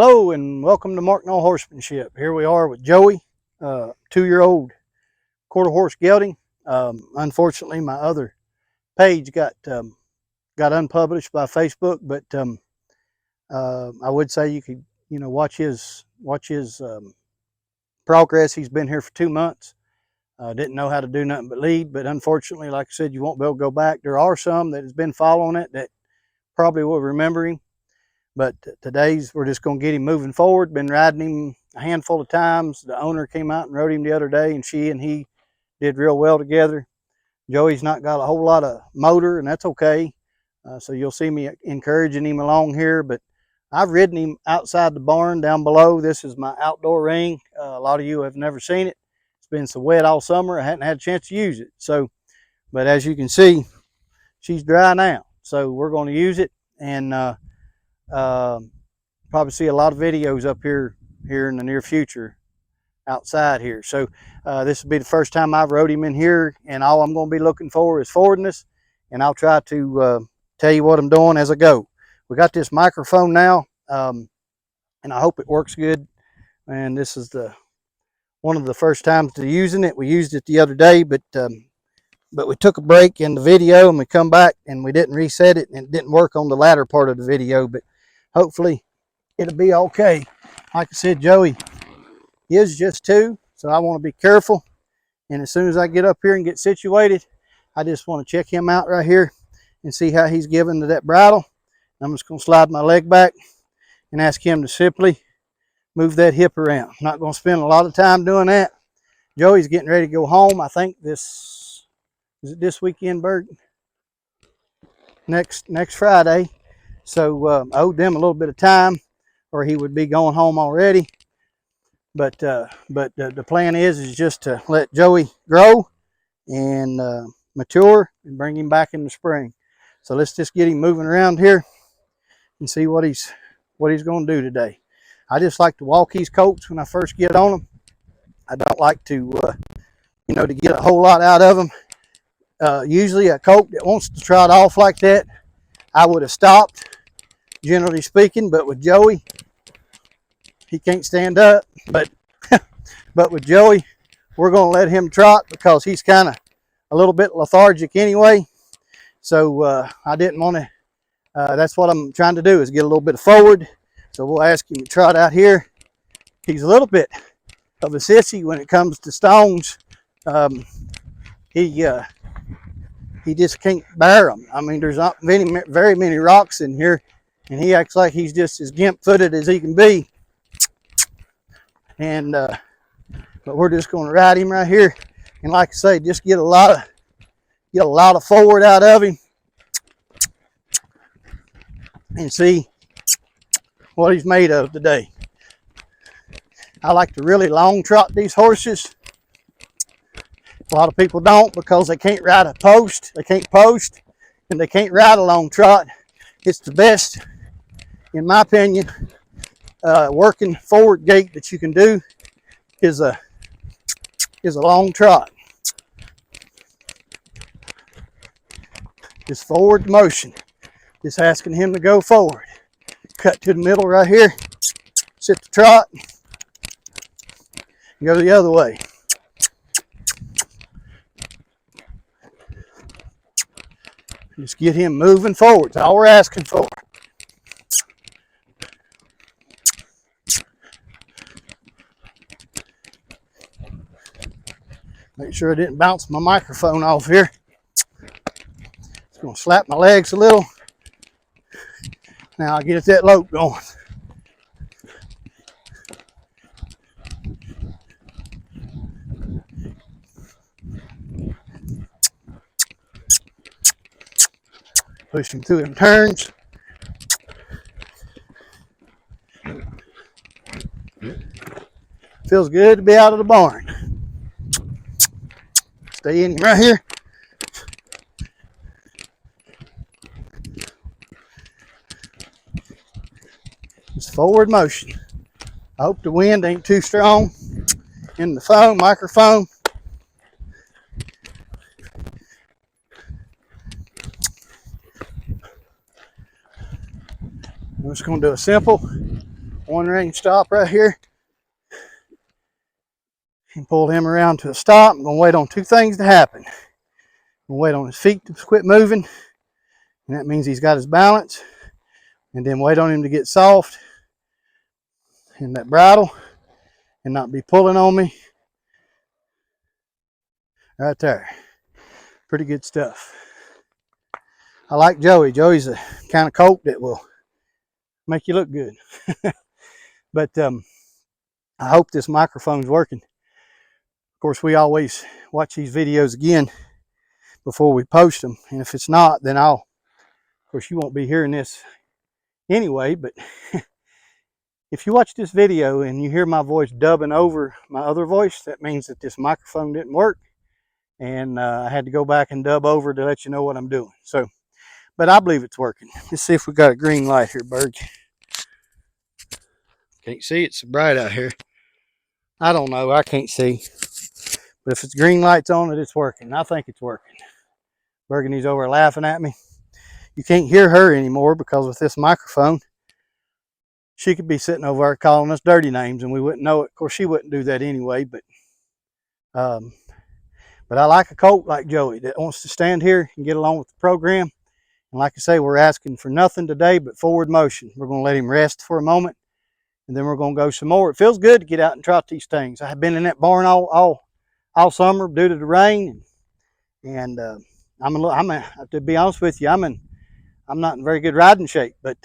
Hello and welcome to Mark No Horsemanship. Here we are with Joey, 2-year-old quarter horse gelding. Unfortunately, my other page got unpublished by Facebook, but I would say you could watch his progress. He's been here for 2 months. Didn't know how to do nothing but lead, but unfortunately, like I said, you won't be able to go back. There are some that has been following it that probably will remember him. But we're just going to get him moving forward. Been riding him a handful of times. The owner came out and rode him the other day, and she and he did real well together. Joey's not got a whole lot of motor, and that's okay. So you'll see me encouraging him along here. But I've ridden him outside the barn down below. This is my outdoor ring. A lot of you have never seen it. It's been so wet all summer, I hadn't had a chance to use it. But as you can see, she's dry now. So we're going to use it, and probably see a lot of videos up here in the near future outside here. So this will be the first time I've rode him in here, and all I'm going to be looking for is forwardness, and I'll try to tell you what I'm doing as I go. We got this microphone now, and I hope it works good. And this is one of the first times to using it. We used it the other day, but we took a break in the video and we come back and we didn't reset it, and it didn't work on the latter part of the video, but hopefully it'll be okay. Like I said, Joey is just 2, so I want to be careful. And as soon as I get up here and get situated, I just want to check him out right here and see how he's giving to that bridle. I'm just going to slide my leg back and ask him to simply move that hip around. I'm not going to spend a lot of time doing that. Joey's getting ready to go home. I think is it this weekend, Bert? Next Friday. So I owed them a little bit of time, or he would be going home already. But the plan is just to let Joey grow and mature and bring him back in the spring. So let's just get him moving around here and see what he's going to do today. I just like to walk these colts when I first get on them. I don't like to to get a whole lot out of them. Usually a colt that wants to trot off like that, I would have stopped, generally speaking. But with Joey, he can't stand up. But with Joey, we're going to let him trot because he's kind of a little bit lethargic anyway. So I didn't want to. That's what I'm trying to do, is get a little bit forward. So we'll ask him to trot out here. He's a little bit of a sissy when it comes to stones. He just can't bear them. I mean, there's not very many rocks in here, and he acts like he's just as gimp-footed as he can be. And but we're just going to ride him right here, and like I say, just get a lot of forward out of him, and see what he's made of today. I like to really long trot these horses. A lot of people don't, because they can't ride a post. They can't post, and they can't ride a long trot. It's the best, in my opinion, working forward gait that you can do is a long trot. Just forward motion. Just asking him to go forward. Cut to the middle right here. Sit the trot. Go the other way. Just get him moving forward. That's all we're asking for. Make sure I didn't bounce my microphone off here. Just going to slap my legs a little. Now I'll get that lope going. Push him through them turns. Feels good to be out of the barn. Stay in right here. Just forward motion. I hope the wind ain't too strong in the microphone. I'm just going to do a simple One rein stop right here. And pull him around to a stop. I'm going to wait on two things to happen. I'm going to wait on his feet to quit moving. And that means he's got his balance. And then wait on him to get soft in that bridle and not be pulling on me. Right there. Pretty good stuff. I like Joey. Joey's the kind of colt that will make you look good. But I hope this microphone's working. Of course, we always watch these videos again before we post them. And if it's not, then of course, you won't be hearing this anyway. But if you watch this video and you hear my voice dubbing over my other voice, that means that this microphone didn't work. And I had to go back and dub over to let you know what I'm doing. So, but I believe it's working. Let's see if we got a green light here, Berg. Can't see, it's so bright out here. I don't know, I can't see. But if it's green lights on it, it's working. I think it's working. Burgundy's over laughing at me. You can't hear her anymore because with this microphone, she could be sitting over there calling us dirty names and we wouldn't know it. Of course, she wouldn't do that anyway, but I like a colt like Joey that wants to stand here and get along with the program. And like I say, we're asking for nothing today but forward motion. We're going to let him rest for a moment, and then we're going to go some more. It feels good to get out and trot these things. I have been in that barn all summer due to the rain, and to be honest with you, I'm not in very good riding shape, but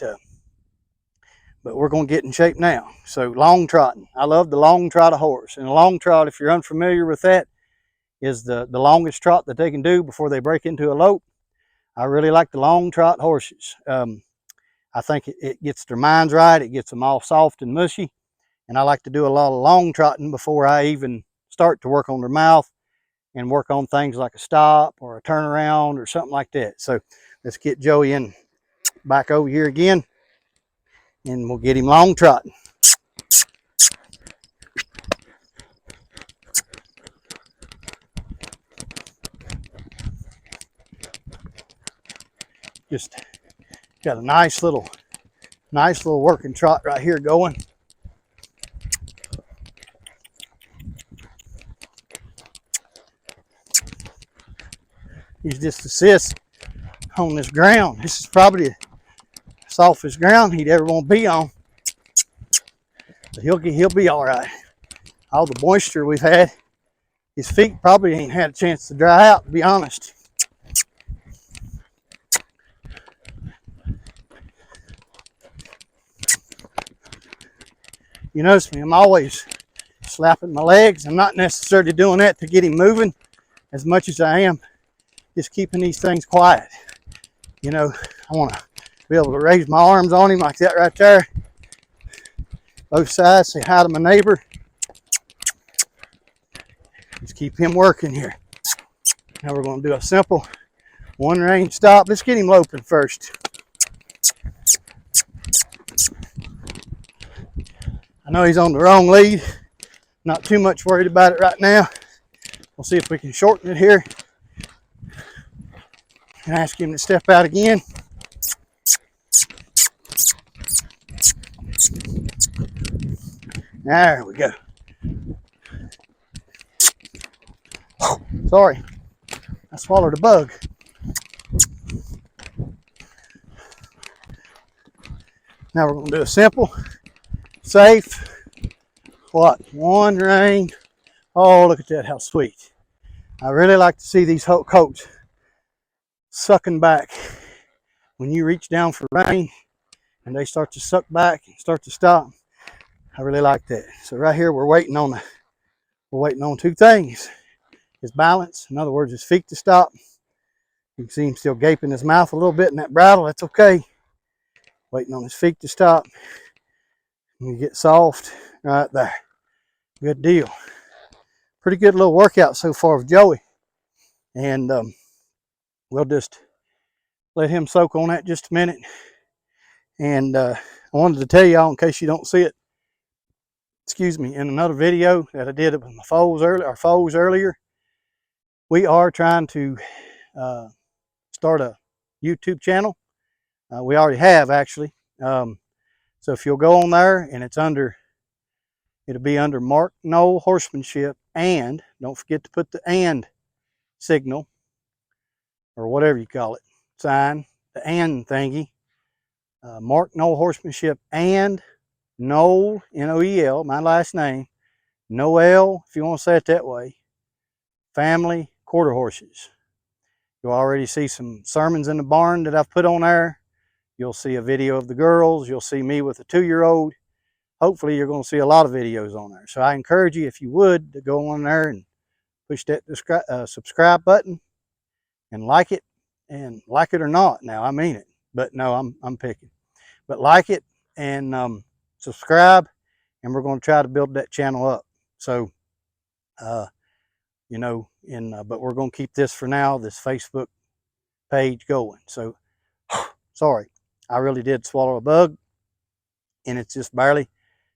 we're going to get in shape now. So long trotting. I love the long trot of horse, and a long trot, if you're unfamiliar with that, is the longest trot that they can do before they break into a lope. I really like the long trot horses. I think it gets their minds right. It gets them all soft and mushy. And I like to do a lot of long trotting before I even start to work on their mouth and work on things like a stop or a turnaround or something like that. So let's get Joey in back over here again, and we'll get him long trotting. Just got a nice little working trot right here going. He's just assists on this ground. This is probably the softest ground he'd ever want to be on. But he'll be all right. All the moisture we've had, his feet probably ain't had a chance to dry out, to be honest. You notice me, I'm always slapping my legs. I'm not necessarily doing that to get him moving as much as I am just keeping these things quiet. You know, I want to be able to raise my arms on him like that right there. Both sides, say hi to my neighbor. Just keep him working here. Now we're going to do a simple one rein stop. Let's get him loping first. I know he's on the wrong lead. Not too much worried about it right now. We'll see if we can shorten it here. And ask him to step out again. There we go. Oh, sorry, I swallowed a bug. Now we're going to do a simple, safe, one rein. Oh, look at that, how sweet. I really like to see these colts sucking back. When you reach down for rein and they start to suck back and start to stop, I really like that. So right here we're waiting on two things. His balance, in other words, his feet to stop. You can see him still gaping his mouth a little bit in that bridle. That's okay. Waiting on his feet to stop. And you get soft right there. Good deal. Pretty good little workout so far with Joey. And we'll just let him soak on that just a minute. And I wanted to tell y'all, in case you don't see it, excuse me, in another video that I did with my foals earlier, we are trying to start a YouTube channel. We already have, actually. So if you'll go on there, and it'll be under Mark Knoll Horsemanship, and don't forget to put the and signal, or whatever you call it, sign, the and thingy. Mark Knoll Horsemanship and Knoll, Noel, my last name, Noel, if you want to say it that way, family quarter horses. You'll already see some sermons in the barn that I've put on there. You'll see a video of the girls. You'll see me with a 2-year-old. Hopefully you're going to see a lot of videos on there. So I encourage you, if you would, to go on there and push that subscribe button and like it. And like it or not, now I mean it, but no, I'm picking. But like it and subscribe, and we're going to try to build that channel up. So, you know, but we're going to keep this for now, this Facebook page going. So, sorry, I really did swallow a bug, and it's just barely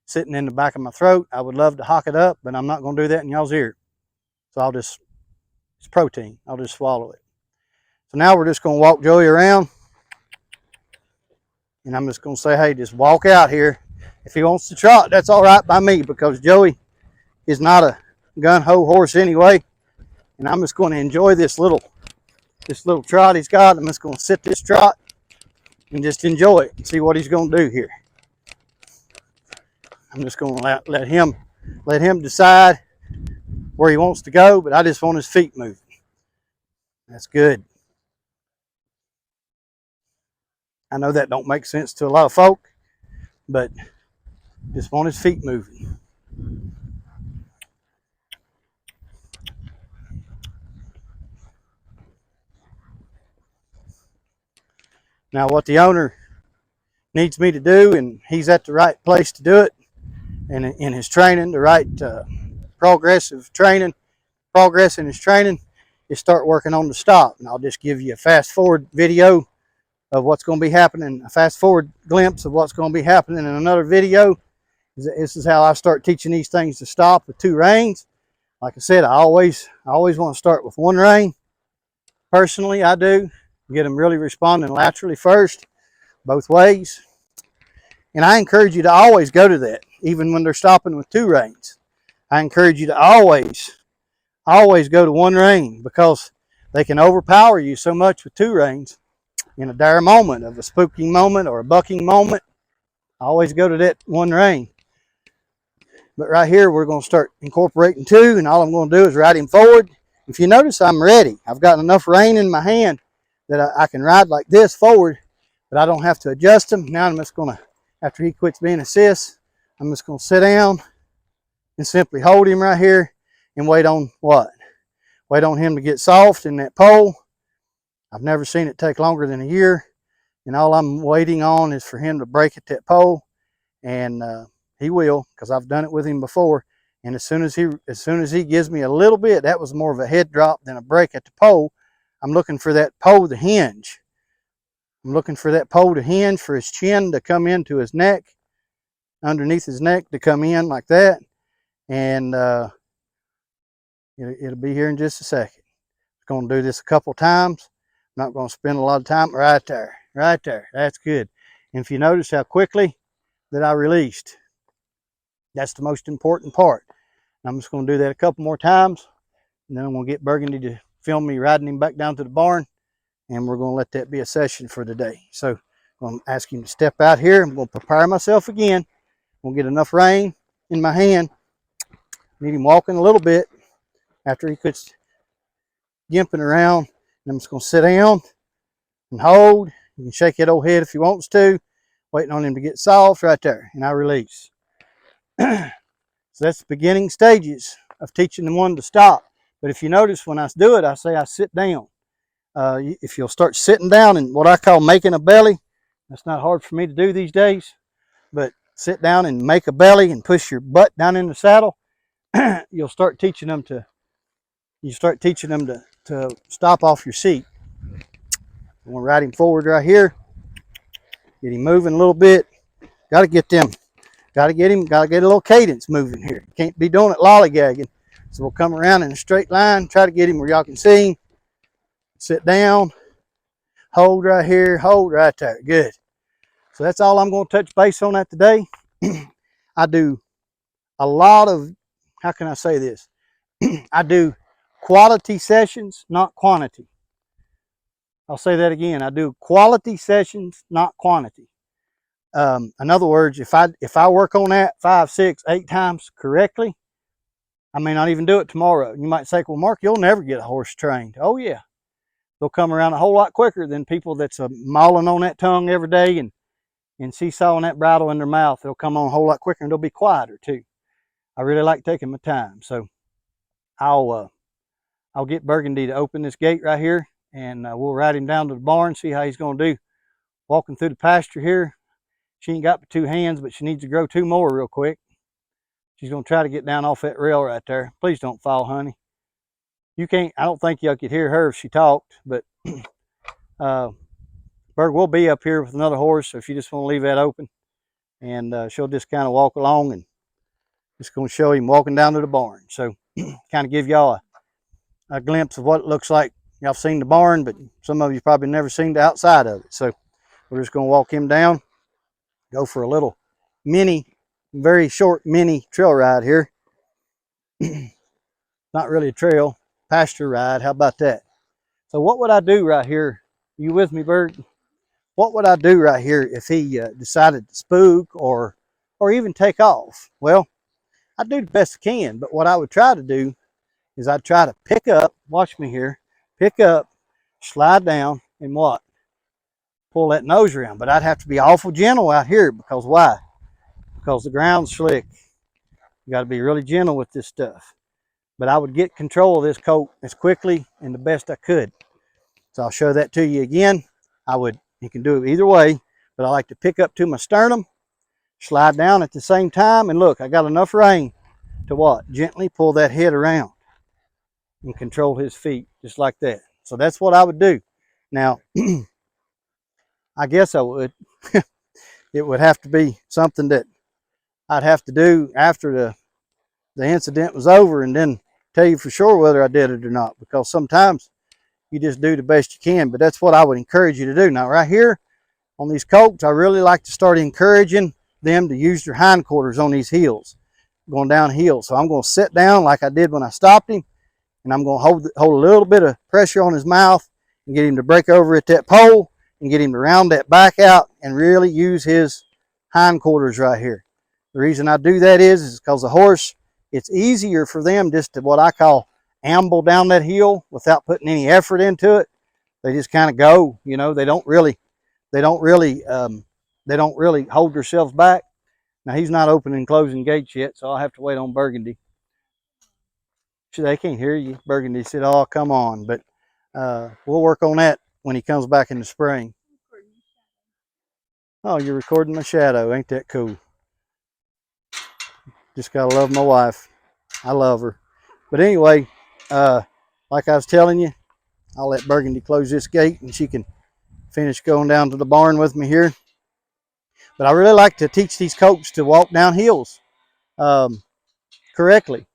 sitting in the back of my throat. I would love to hawk it up, but I'm not going to do that in y'all's ear. So it's protein. I'll just swallow it. So now we're just going to walk Joey around, and I'm just going to say, hey, just walk out here. If he wants to trot, that's all right by me, because Joey is not a gun-ho horse anyway, and I'm just going to enjoy this little trot he's got. I'm just going to sit this trot and just enjoy it and see what he's going to do here. I'm just going to let him decide where he wants to go, but I just want his feet moving. That's good. I know that don't make sense to a lot of folk, but just want his feet moving. Now what the owner needs me to do, and he's at the right place to do it, and in his training, the right progress in his training, is start working on the stop. And I'll just give you a fast forward video of what's going to be happening, a fast forward glimpse of what's going to be happening in another video. This is how I start teaching these things to stop with 2 reins. Like I said, I always want to start with 1 rein. Personally, I do. Get them really responding laterally first, both ways. And I encourage you to always go to that, even when they're stopping with 2 reins. I encourage you to always go to 1 rein, because they can overpower you so much with 2 reins. In a dire moment, of a spooking moment or a bucking moment, I always go to that 1 rein. But right here, we're going to start incorporating 2, and all I'm going to do is ride him forward. If you notice, I'm ready. I've got enough rein in my hand that I can ride like this forward, but I don't have to adjust him. Now I'm just going to, after he quits being a sis, I'm just going to sit down and simply hold him right here and wait on what? Wait on him to get soft in that pole. I've never seen it take longer than a year, and all I'm waiting on is for him to break at that pole, and he will, because I've done it with him before. And as soon as he gives me a little bit, that was more of a head drop than a break at the pole. I'm looking for that pole to hinge. I'm looking for that pole to hinge, for his chin to come into his neck, underneath his neck to come in like that, and it'll be here in just a second. I'm going to do this a couple times. I'm not going to spend a lot of time. Right there. That's good. And if you notice how quickly that I released, that's the most important part. I'm just going to do that a couple more times, and then I'm going to get Burgundy to film me riding him back down to the barn, and we're going to let that be a session for today. So I'm going to ask him to step out here. I'm going to prepare myself again. I'm going to get enough rein in my hand. Need him walking a little bit after he quits gimping around. And I'm just going to sit down and hold. You can shake that old head if he wants to. Waiting on him to get soft right there, and I release. So that's the beginning stages of teaching the one to stop. But if you notice, when I do it, I say I sit down. If you'll start sitting down and what I call making a belly, that's not hard for me to do these days, but sit down and make a belly and push your butt down in the saddle, you'll start teaching them to stop off your seat. I'm going to ride him forward right here, get him moving a little bit. Got to get a little cadence moving here. Can't be doing it lollygagging. So we'll come around in a straight line, try to get him where y'all can see him. Sit down, hold right here, hold right there. Good. So that's all I'm going to touch base on that today. I do a lot of, how can I say this? I do quality sessions, not quantity. I'll say that again. I do quality sessions, not quantity. In other words, if I work on that 5, 6, 8 times correctly, I may not even do it tomorrow. You might say, well, Mark, you'll never get a horse trained. Oh, yeah. They'll come around a whole lot quicker than people that's mauling on that tongue every day and seesawing that bridle in their mouth. They'll come on a whole lot quicker, and they'll be quieter too. I really like taking my time. So I'll get Burgundy to open this gate right here, and we'll ride him down to the barn, see how he's going to do walking through the pasture here. She ain't got 2 hands, but she needs to grow 2 more real quick. She's going to try to get down off that rail right there. Please don't fall, honey. You can't, I don't think y'all could hear her if she talked, but Berg will be up here with another horse, so if you just want to leave that open, and she'll just kind of walk along, and just going to show him walking down to the barn. So kind of give y'all a glimpse of what it looks like. Y'all seen the barn, but some of you probably never seen the outside of it. So we're just going to walk him down, go for a little very short mini trail ride here. Not really a trail, pasture ride. How about that? So what would I do right here? You with me, Bert? What would I do right here if he decided to spook or even take off? Well, I'd do the best I can, but what I would try to do is I'd try to pick up, watch me here, pick up, slide down, and what? Pull that nose around. But I'd have to be awful gentle out here, because why? Because the ground's slick. You got to be really gentle with this stuff. But I would get control of this colt as quickly and the best I could. So I'll show that to you again. You can do it either way, but I like to pick up to my sternum, slide down at the same time, and look, I got enough rein to what? Gently pull that head around and control his feet, just like that. So that's what I would do. Now, I guess I would. It would have to be something that I'd have to do after the incident was over, and then tell you for sure whether I did it or not, because sometimes you just do the best you can. But that's what I would encourage you to do. Now, right here on these colts, I really like to start encouraging them to use their hindquarters on these heels, going downhill. So I'm going to sit down like I did when I stopped him, and I'm going to hold a little bit of pressure on his mouth and get him to break over at that pole and get him to round that back out and really use his hindquarters right here. The reason I do that is because the horse, it's easier for them just to, what I call, amble down that hill without putting any effort into it. They just kind of go, you know, they don't really hold themselves back. Now, he's not opening and closing gates yet, so I'll have to wait on Burgundy. They can't hear you. Burgundy said, oh, come on. But we'll work on that when he comes back in the spring. Oh, you're recording my shadow. Ain't that cool? Just gotta love my wife. I love her. But anyway, like I was telling you, I'll let Burgundy close this gate and she can finish going down to the barn with me here. But I really like to teach these colts to walk down hills correctly.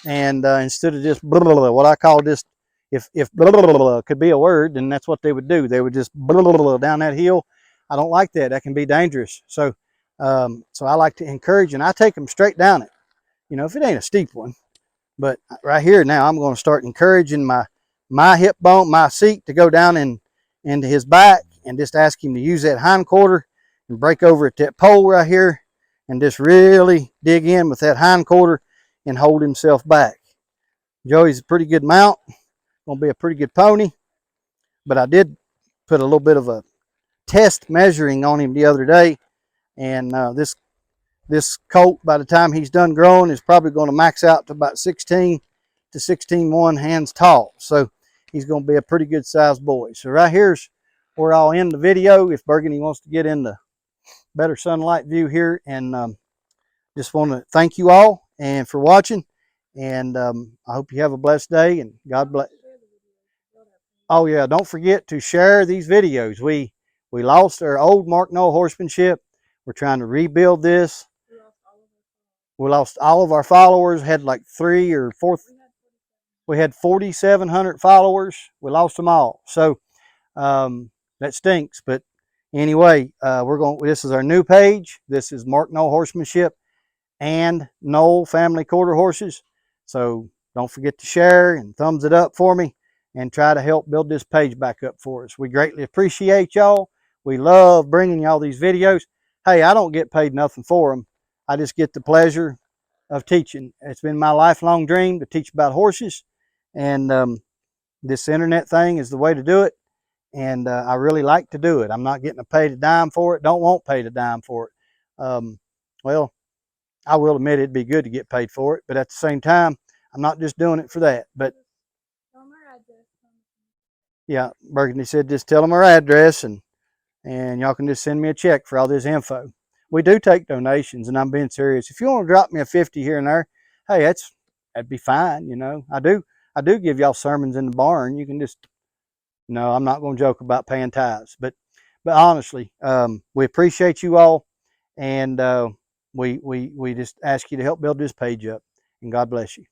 And instead of just blah, blah, blah, what I call just, if blah, blah, blah, blah could be a word, then that's what they would do. They would just blah, blah, blah, down that hill. I don't like that. That can be dangerous. So I like to encourage, and I take them straight down it. You know, if it ain't a steep one. But right here now, I'm going to start encouraging my hip bone, my seat to go down into his back, and just ask him to use that hind quarter and break over at that pole right here and just really dig in with that hind quarter and hold himself back. Joey's a pretty good mount, going to be a pretty good pony, but I did put a little bit of a test measuring on him the other day, and this colt, by the time he's done growing, is probably going to max out to about 16 to 16.1 hands tall. So he's going to be a pretty good sized boy. So right here's where I'll end the video. If Burgundy wants to get in the better sunlight view here, and just want to thank you all and for watching. And I hope you have a blessed day, and God bless. Oh yeah, don't forget to share these videos. We lost our old Mark Noll horsemanship. We're trying to rebuild this. We lost all of our followers. Had like 3 or 4. We had 4,700 followers. We lost them all. So that stinks. But Anyway, this is our new page. This is Mark Knoll Horsemanship and Knoll Family Quarter Horses. So don't forget to share and thumbs it up for me and try to help build this page back up for us. We greatly appreciate y'all. We love bringing y'all these videos. Hey, I don't get paid nothing for them. I just get the pleasure of teaching. It's been my lifelong dream to teach about horses, and this internet thing is the way to do it. And I really like to do it. I'm not getting paid a dime for it. Don't want paid a dime for it. Well, I will admit it'd be good to get paid for it, but at the same time, I'm not just doing it for that. But yeah, Burgundy said just tell them our address, and y'all can just send me a check for all this info. We do take donations, and I'm being serious. If you want to drop me a 50 here and there, hey, that'd be fine. You know, I do give y'all sermons in the barn. You can just, no, I'm not going to joke about paying tithes, but honestly, we appreciate you all, and we just ask you to help build this page up, and God bless you.